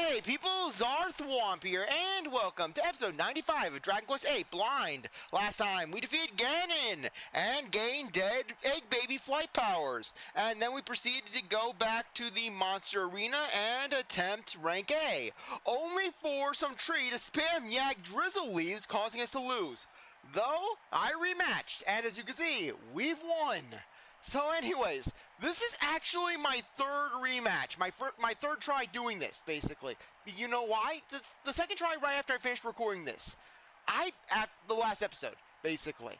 Hey people, CzarThwomp here, and welcome to episode 95 of Dragon Quest VIII Blind. Last time, we defeated Ganon and gained dead egg baby flight powers. And then we proceeded to go back to the monster arena and attempt rank A. Only for some tree to spam yak drizzle leaves, causing us to lose. Though, I rematched, and as you can see, we've won. So anyways, this is actually my third rematch, my third try doing this, basically. You know why? The second try right after I finished recording this. At the last episode, basically.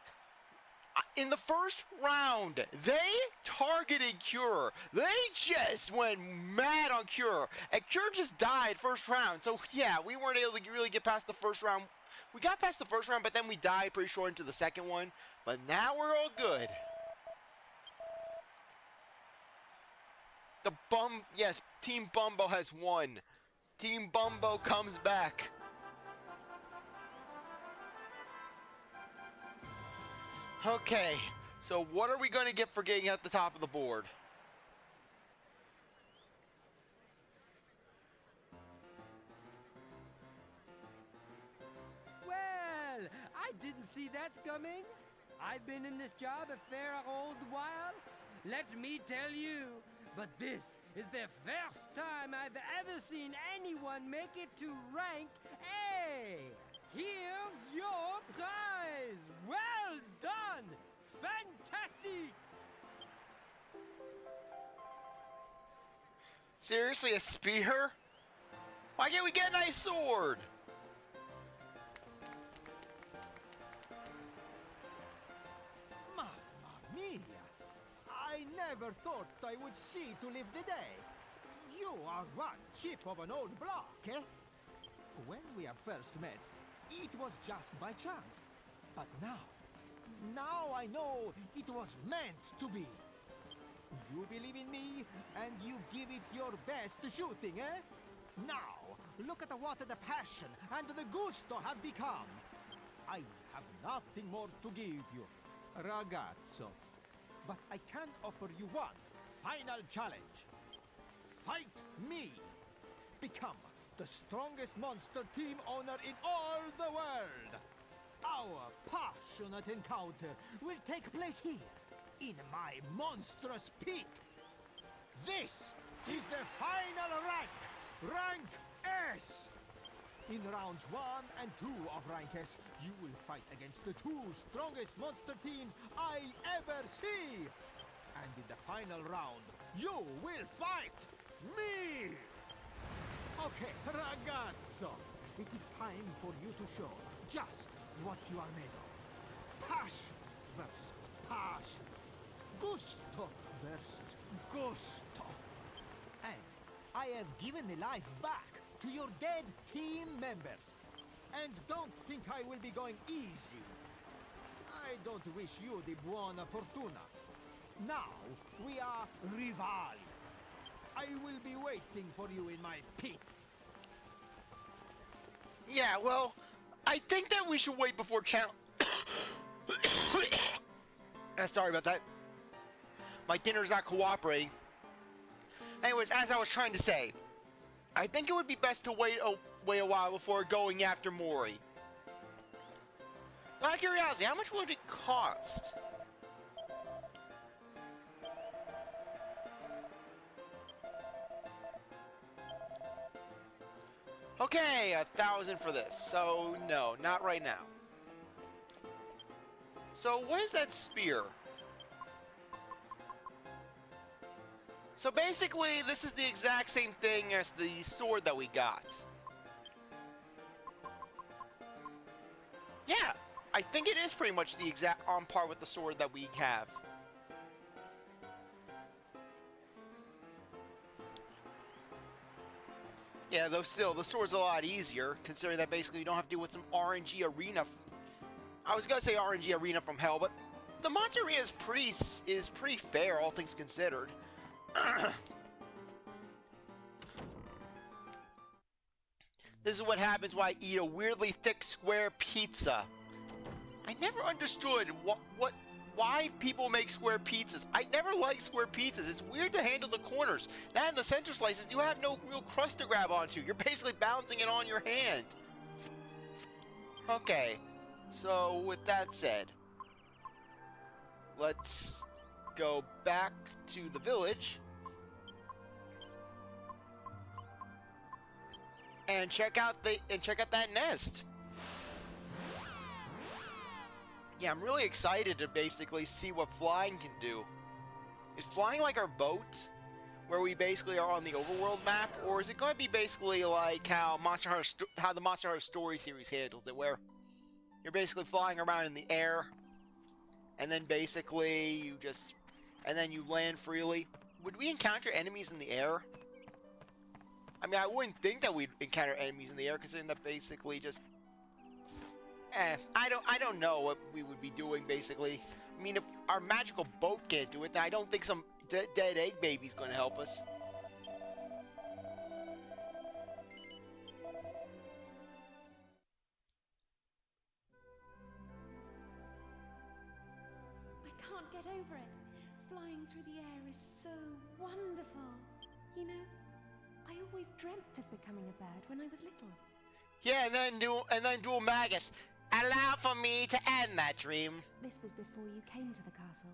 In the first round, they targeted Cure. They just went mad on Cure. And Cure just died first round. So yeah, we weren't able to really get past the first round. We got past the first round, but then we died pretty short into the second one. But now we're all good. Yes, Team Bumbo has won. Team Bumbo comes back. Okay, so what are we going to get for getting at the top of the board? Well, I didn't see that coming. I've been in this job a fair old while. Let me tell you. But this is the first time I've ever seen anyone make it to rank A. Here's your prize. Well done. Fantastic. Seriously, a spear? Why can't we get a nice sword? Mamma mia! I never thought I would see to live the day. You are one chip of an old block, eh? When we have first met, it was just by chance. But now I know it was meant to be. You believe in me, and you give it your best shooting, eh? Now, look at what the passion and the gusto have become. I have nothing more to give you, ragazzo. But I can offer you one final challenge. Fight me. Become the strongest monster team owner in all the world. Our passionate encounter will take place here, in my monstrous pit. This is the final rank, Rank S. In rounds 1 and 2 of Rank S, you will fight against the two strongest monster teams I ever see. And in the final round, you will fight me. Okay, ragazzo, it is time for you to show just what you are made of. Passion versus passion. Gusto versus gusto. And I have given the life back to your dead team members. And don't think I will be going easy. I don't wish you the buona fortuna. Now we are rivali. I will be waiting for you in my pit. Yeah, well, I think that we should wait before sorry about that. My dinner's not cooperating. Anyways, as I was trying to say, I think it would be best to wait a while before going after Mori. Out of curiosity, how much would it cost? Okay, 1,000 for this. So, no, not right now. So, what is that spear? So basically, this is the exact same thing as the sword that we got. Yeah, I think it is pretty much the exact on par with the sword that we have. Yeah, though still, the sword's a lot easier, considering that basically you don't have to deal with some RNG arena. I was gonna say RNG arena from hell, but the monster arena is pretty fair, all things considered. This is what happens when I eat a weirdly thick square pizza. I never understood what why people make square pizzas. I never liked square pizzas. It's weird to handle the corners. And the center slices, you have no real crust to grab onto. You're basically balancing it on your hand. Okay, so with that said, let's go back to the village and check out that nest. Yeah, I'm really excited to basically see what flying can do. Is flying like our boat, where we basically are on the overworld map, or is it going to be basically like how the Monster Hunter Story series handles it, where you're basically flying around in the air, and then basically you land freely? Would we encounter enemies in the air? I mean, I wouldn't think that we'd encounter enemies in the air, considering that basically just... I don't know what we would be doing, basically. I mean, if our magical boat can't do it, then I don't think some dead egg baby's going to help us. I can't get over it. Flying through the air is so wonderful. You know, I always dreamt of becoming a bird when I was little. Yeah, and then Dual Magus. Allow for me to end that dream. This was before you came to the castle.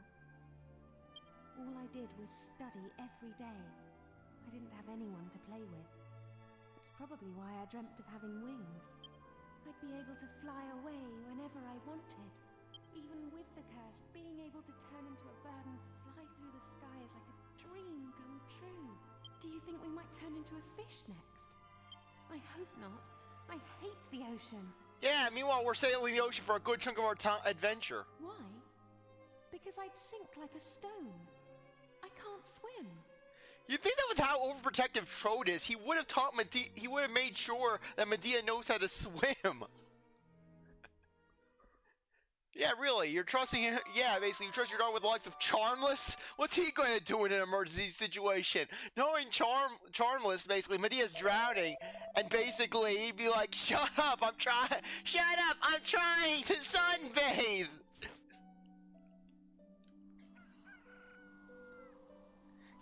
All I did was study every day. I didn't have anyone to play with. That's probably why I dreamt of having wings. I'd be able to fly away whenever I wanted. Even with the curse, being able to turn into a bird and fly through the sky is like a dream come true. Do you think we might turn into a fish next? I hope not. I hate the ocean. Yeah, meanwhile, we're sailing the ocean for a good chunk of our adventure. Why? Because I'd sink like a stone. I can't swim. You'd think that was how overprotective Trode is. He would have taught Medea, he would have made sure that Medea knows how to swim. Yeah, really, you're trusting him. Yeah, basically, you trust your dog with the likes of Charmless? What's he going to do in an emergency situation? Knowing Charmless, basically, Medea's drowning, and basically, he'd be like, shut up, I'm trying to sunbathe!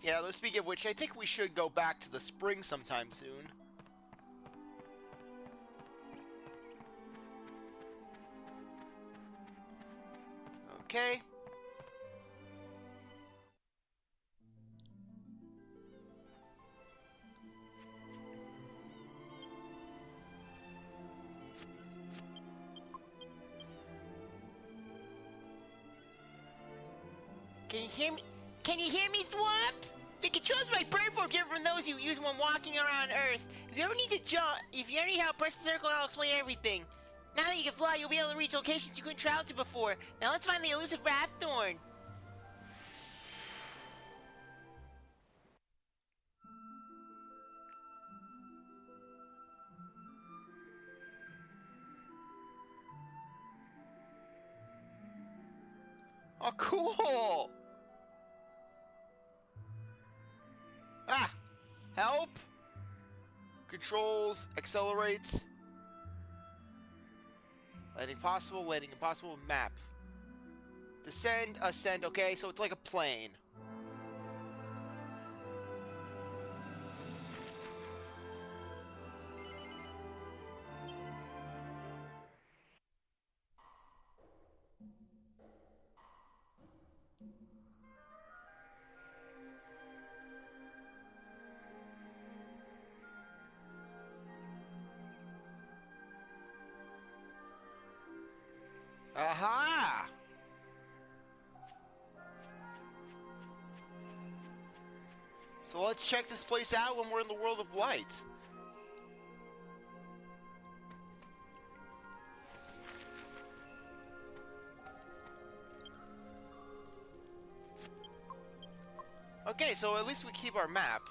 Yeah, though, speaking of which, I think we should go back to the spring sometime soon. Okay. Can you hear me? Can you hear me, Thwomp? The controls of my bird form differ from those you use when walking around Earth. If you ever need to jump, if you ever need help, press the circle and I'll explain everything. Now that you can fly, you'll be able to reach locations you couldn't travel to before. Now let's find the elusive Rapthorn. Oh, cool! Ah! Help! Controls, accelerates. Landing possible, landing impossible, map. Descend, ascend, okay, so it's like a plane. Aha! So let's check this place out when we're in the world of light. Okay, so at least we keep our map.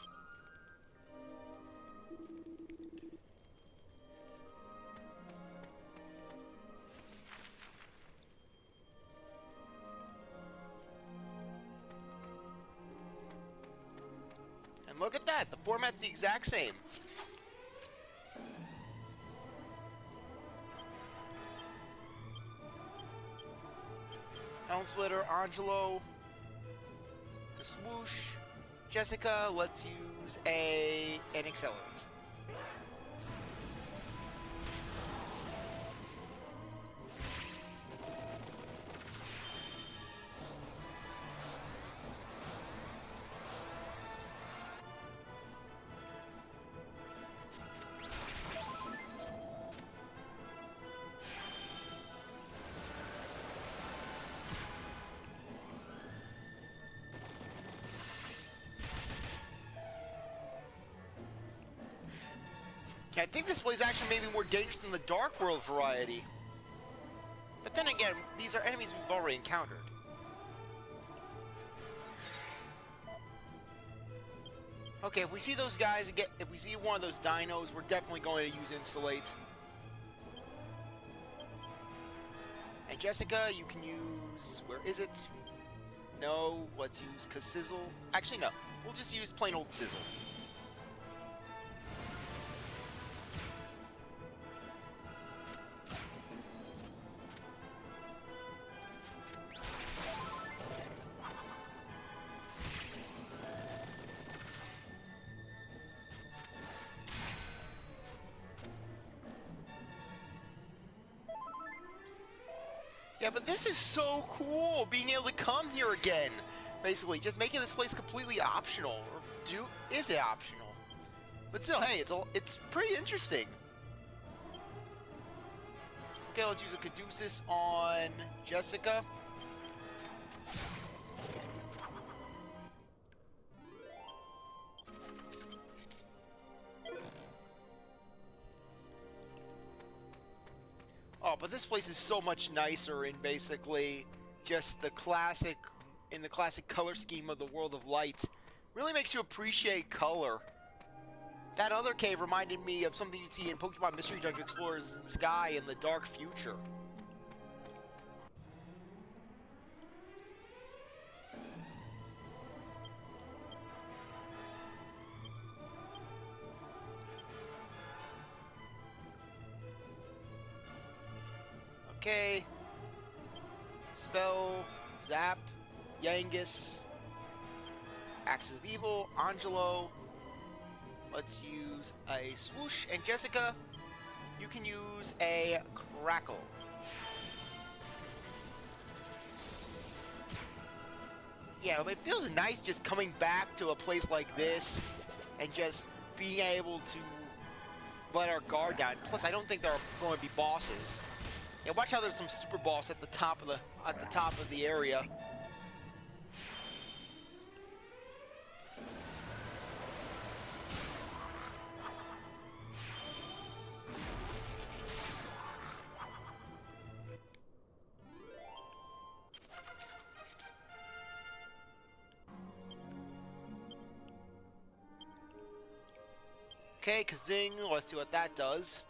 And look at that, the format's the exact same. Elm Splitter, Angelo, Swoosh, Jessica. Let's use an Accelerant. I think this place actually may be more dangerous than the Dark World variety. But then again, these are enemies we've already encountered. Okay, if we see those guys again, if we see one of those dinos, we're definitely going to use Insulate. And Jessica, you can use... where is it? No, let's use Sizzle. Actually, no. We'll just use plain old Sizzle. Yeah, but this is so cool, being able to come here again. Basically, just making this place completely optional. Or is it optional? But still, hey, it's pretty interesting. Okay, let's use a Caduceus on Jessica. Oh, but this place is so much nicer in basically just the classic color scheme of the World of Light. Really makes you appreciate color. That other cave reminded me of something you'd see in Pokemon Mystery Dungeon Explorers in Sky in the Dark Future. Okay. Spell, Zap, Yangus, Axis of Evil, Angelo. Let's use a Swoosh, and Jessica, you can use a Crackle. Yeah, it feels nice just coming back to a place like this and just being able to let our guard down. Plus, I don't think there are going to be bosses. Yeah, watch how there's some super boss at the top of the area. Okay, Kazing, let's see what that does.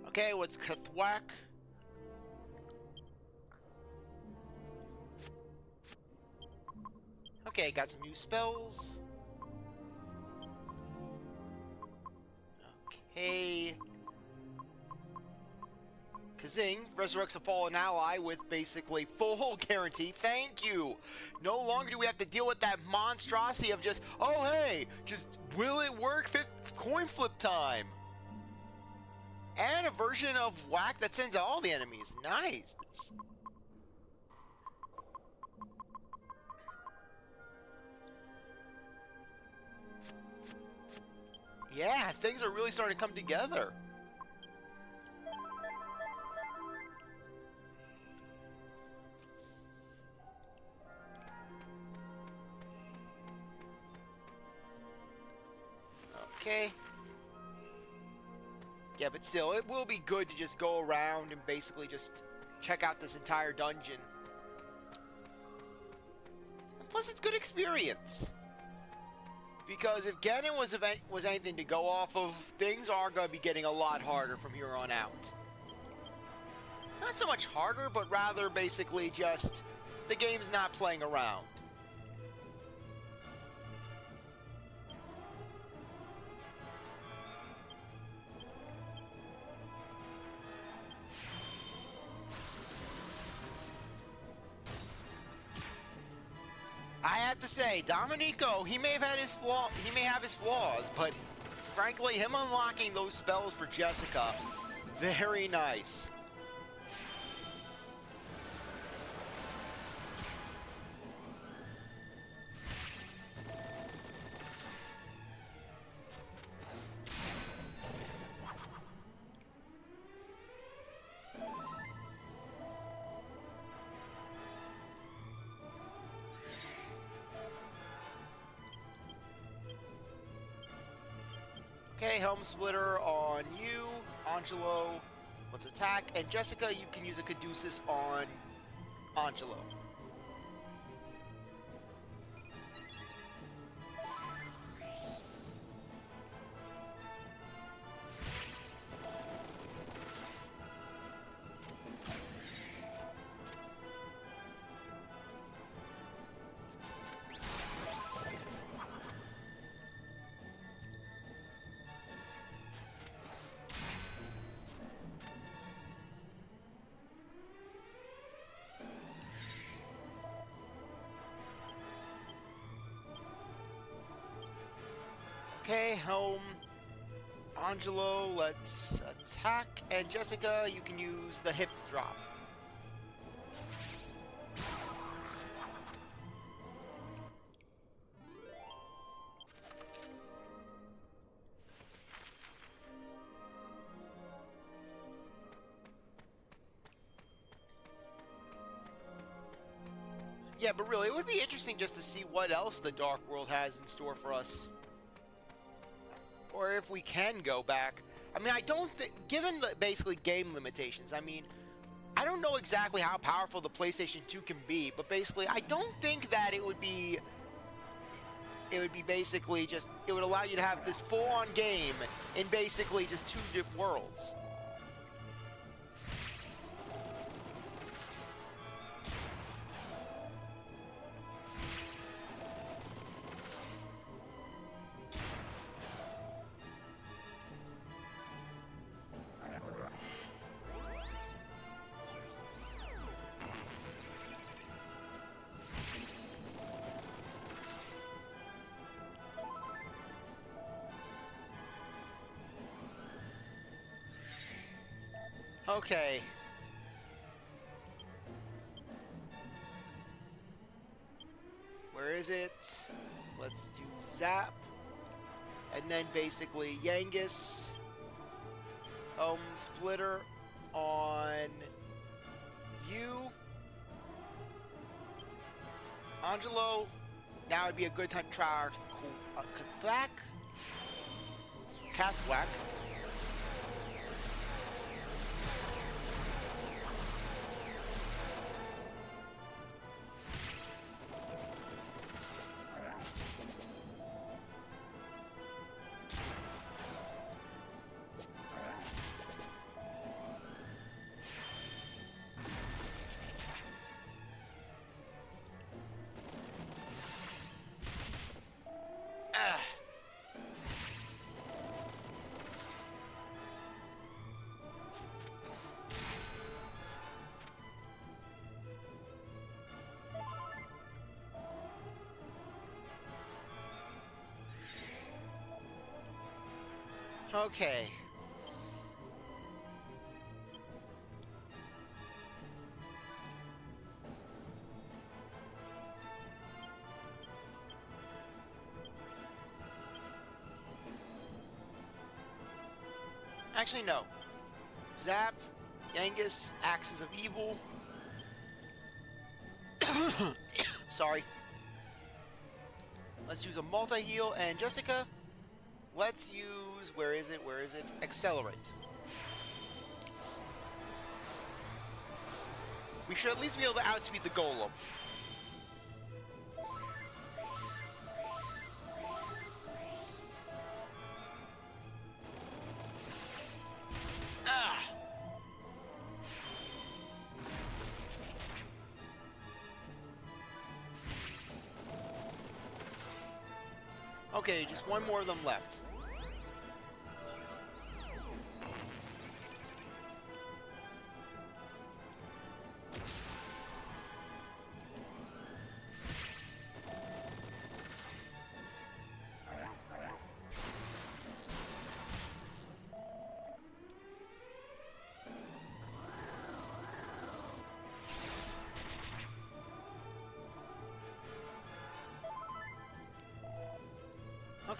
Okay, what's Kathwack? Okay, got some new spells. Okay. Kazing resurrects a fallen ally with basically full guarantee. Thank you. No longer do we have to deal with that monstrosity of just, oh hey, just will it work? Coin flip time. And a version of Whack that sends out all the enemies. Nice. Yeah, things are really starting to come together. Okay. Yeah, but still, it will be good to just go around and basically just check out this entire dungeon. And plus, it's good experience. Because if Ganon was anything to go off of, things are going to be getting a lot harder from here on out. Not so much harder, but rather basically just the game's not playing around. have to say, Domenico, he may have his flaws, but frankly, him unlocking those spells for Jessica, very nice. Okay, Helm Splitter on you. Angelo, let's attack. And Jessica, you can use a Caduceus on Angelo. Okay, Helm, Angelo, let's attack, and Jessica, you can use the hip drop. Yeah, but really, it would be interesting just to see what else the Dark World has in store for us. Or if we can go back. I mean, I don't think, given the basically game limitations, I mean, I don't know exactly how powerful the PlayStation 2 can be, but basically, I don't think that it would be basically just, it would allow you to have this full-on game in basically just two different worlds. Okay. Where is it? Let's do Zap. And then basically Yangus. Splitter on you. Angelo. Now would be a good time to try Cathwack. Okay. Actually, no. Zap, Yangus, Axes of Evil. Sorry. Let's use a multi-heal, and Jessica, let's use, where is it, Accelerate. We should at least be able to outspeed the Golem. Okay, just one more of them left.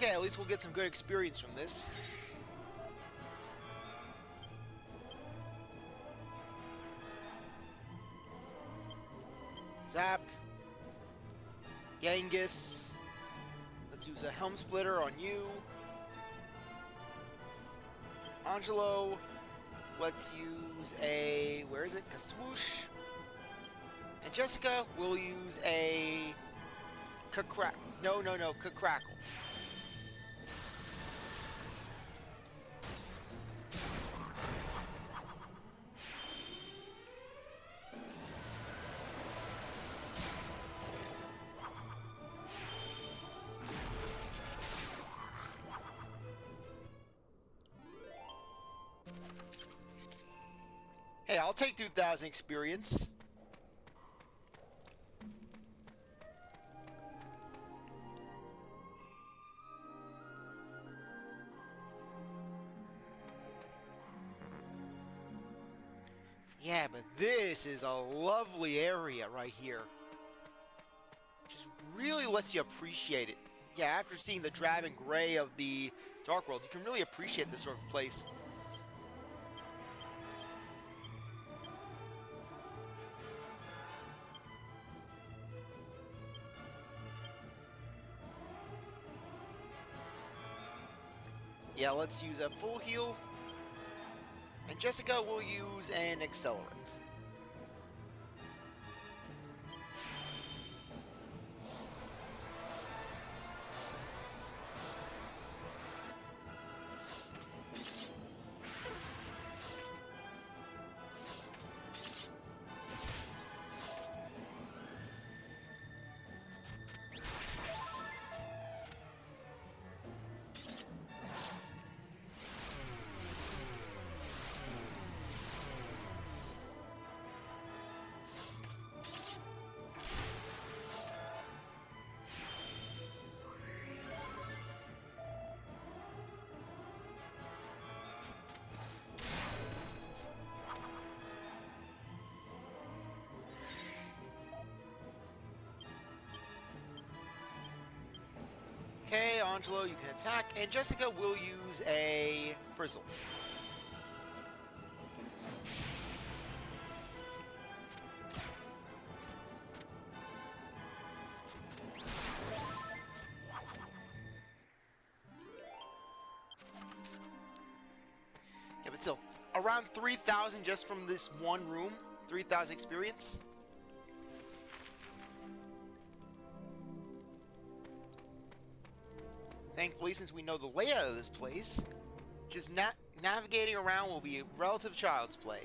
Okay, at least we'll get some good experience from this. Zap. Genghis. Let's use a Helm Splitter on you. Angelo. Let's use a... where is it? Kaswoosh. And Jessica will use a... No, Crackle. Hey, I'll take 2,000 experience. Yeah, but this is a lovely area right here. Just really lets you appreciate it. Yeah, after seeing the drab and gray of the Dark World, you can really appreciate this sort of place. Yeah, let's use a full heal. And Jessica will use an accelerant. Okay, Angelo, you can attack, and Jessica will use a Frizzle. Yeah, but still, around 3,000 just from this one room, 3,000 experience. Thankfully, since we know the layout of this place, just navigating around will be relative child's play.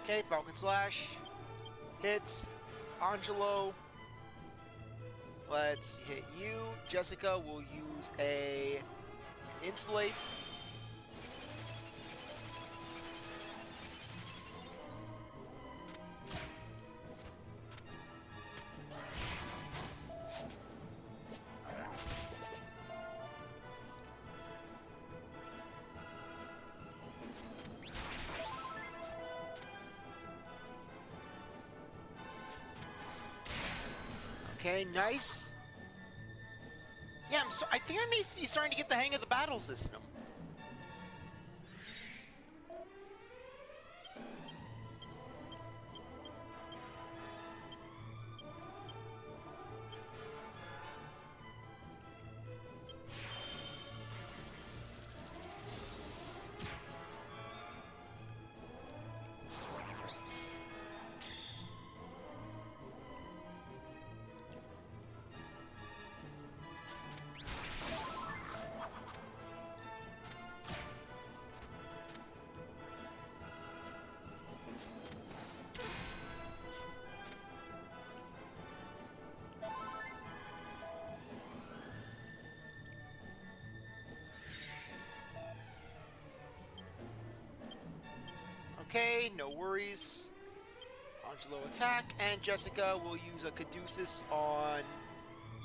Okay, Falcon Slash. Hits. Angelo. Let's hit you. Jessica will use a Insulate. Okay, nice. Yeah, I think I may be starting to get the hang of the battle system. Okay, no worries. Angelo attack, and Jessica will use a Caduceus on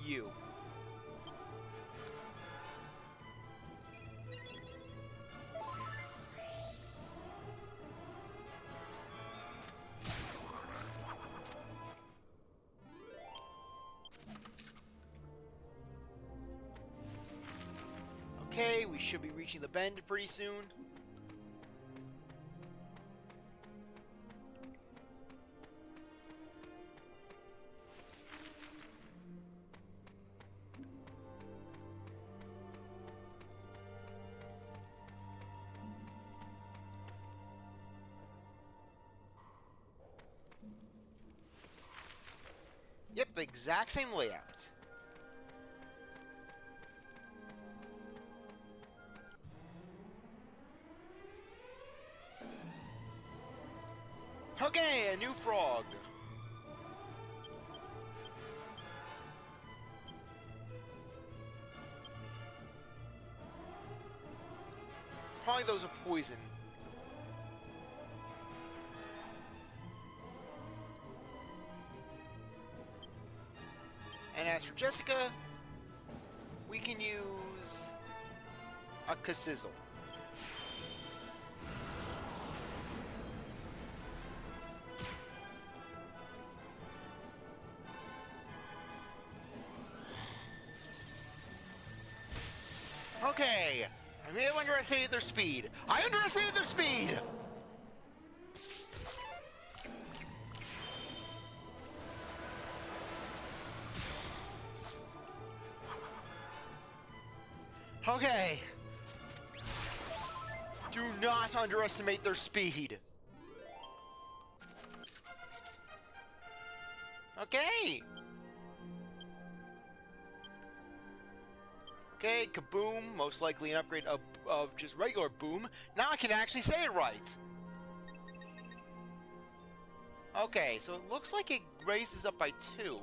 you. Okay, we should be reaching the bend pretty soon. Yep, exact same layout. Okay, a new frog. Probably those are poison. And as for Jessica, we can use a Cassizzle. Okay, I may have underestimated their speed. I underestimated their speed! Okay. Do not underestimate their speed. Okay. Okay, kaboom, most likely an upgrade of just regular boom. Now I can actually say it right. Okay, so it looks like it raises up by 2.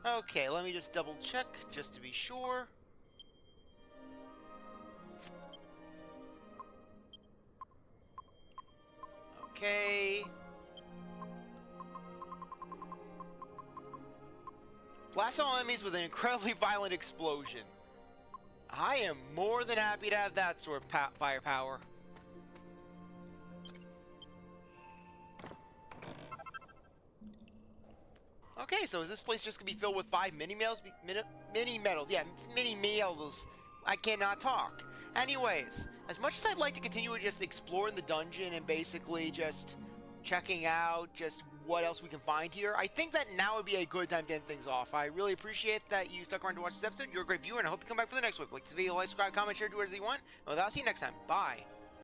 Okay, let me just double check just to be sure. Okay. Blast all enemies with an incredibly violent explosion. I am more than happy to have that sort of firepower. Okay, so is this place just gonna be filled with 5 mini medals? Mini medals, yeah, mini medals. I cannot talk. Anyways, as much as I'd like to continue just exploring the dungeon and basically just checking out just what else we can find here, I think that now would be a good time to end things off. I really appreciate that you stuck around to watch this episode. You're a great viewer, and I hope you come back for the next one. Like this video, like, subscribe, comment, share, do whatever you want. And with that, I'll see you next time. Bye.